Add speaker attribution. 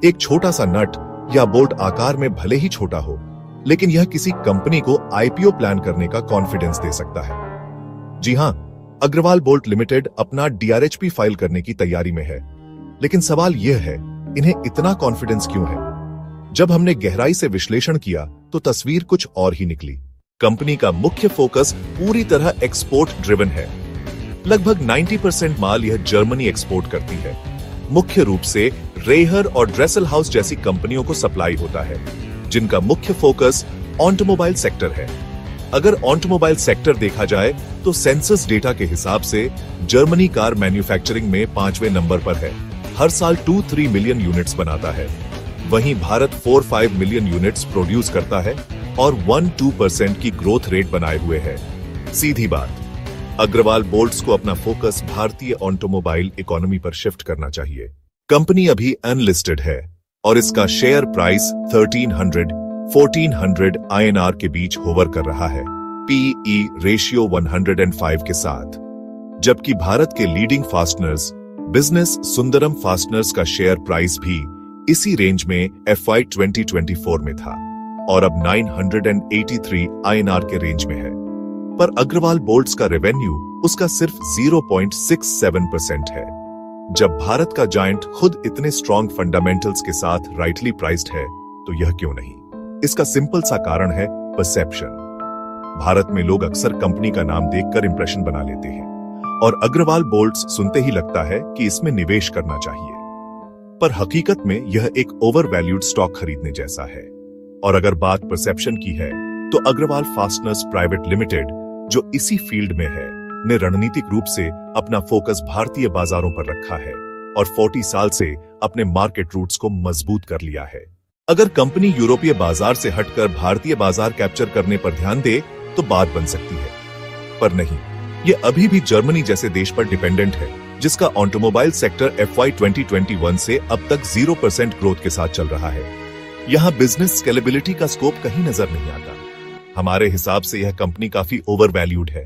Speaker 1: एक छोटा सा नट या बोल्ट आकार में भले ही छोटा हो, लेकिन यह किसी कंपनी को आईपीओ प्लान करने का कॉन्फिडेंस दे सकता है। जी हां, अग्रवाल बोल्ट लिमिटेड अपना डीआरएचपी फाइल करने की तैयारी में है, लेकिन सवाल यह है, इन्हें इतना कॉन्फिडेंस क्यों है? जब हमने गहराई से विश्लेषण किया तो तस्वीर कुछ और ही निकली। कंपनी का मुख्य फोकस पूरी तरह एक्सपोर्ट ड्रिवन है। लगभग 90% माल यह जर्मनी एक्सपोर्ट करती है। मुख्य रूप से रेहर और ड्रेसल हाउस जैसी कंपनियों को सप्लाई होता है, जिनका मुख्य फोकस ऑटोमोबाइल सेक्टर है। अगर ऑटोमोबाइल सेक्टर देखा जाए तो सेंसस डेटा के हिसाब से जर्मनी कार मैन्युफैक्चरिंग में 5वें नंबर पर है। हर साल 2-3 मिलियन यूनिट्स बनाता है। वहीं भारत 4-5 मिलियन यूनिट्स प्रोड्यूस करता है और 1-2% की ग्रोथ रेट बनाए हुए है। सीधी बात, अग्रवाल बोल्ट्स को अपना फोकस भारतीय ऑटोमोबाइल इकोनॉमी पर शिफ्ट करना चाहिए। कंपनी अभी अनलिस्टेड है और इसका शेयर प्राइस 1300-1400 INR के बीच होवर कर रहा है, PE रेशियो 105 के साथ। जबकि भारत के leading fasteners business Sundaram fasteners का शेयर प्राइस भी इसी रेंज में FY 2024 में था और अब 983 INR के रेंज में है। पर अग्रवाल बोल्ट्स का रेवेन्यू उसका सिर्फ 0.67% है। जब भारत का जायंट खुद इतने स्ट्रॉन्ग फंडामेंटल्स के साथ राइटली प्राइस्ड है, तो यह क्यों नहीं? इसका सिंपल सा कारण है परसेप्शन। भारत में लोग अक्सर कंपनी का नाम देखकर इंप्रेशन बना लेते हैं और अग्रवाल बोल्ट्स सुनते ही लगता है कि इसमें निवेश करना चाहिए। पर हकीकत में यह एक ओवर वैल्यूड स्टॉक खरीदने जैसा है। और अगर बात परसेप्शन की है, तो अग्रवाल फास्टनर्स प्राइवेट लिमिटेड, जो इसी फील्ड में है, ने रणनीतिक रूप से अपना फोकस भारतीय बाजारों पर रखा है और 40 साल से अपने मार्केट रूट्स को मजबूत कर लिया है। अगर कंपनी यूरोपीय बाजार से हटकर भारतीय बाजार कैप्चर करने पर ध्यान दे तो बात बन सकती है, पर नहीं, ये अभी भी जर्मनी जैसे देश पर डिपेंडेंट है, जिसका ऑटोमोबाइल सेक्टर FY 2021 से अब तक 0% ग्रोथ के साथ चल रहा है। यहां बिजनेस स्केलेबिलिटी का स्कोप कहीं नजर नहीं आता। हमारे हिसाब से यह कंपनी काफी ओवर वैल्यूड है।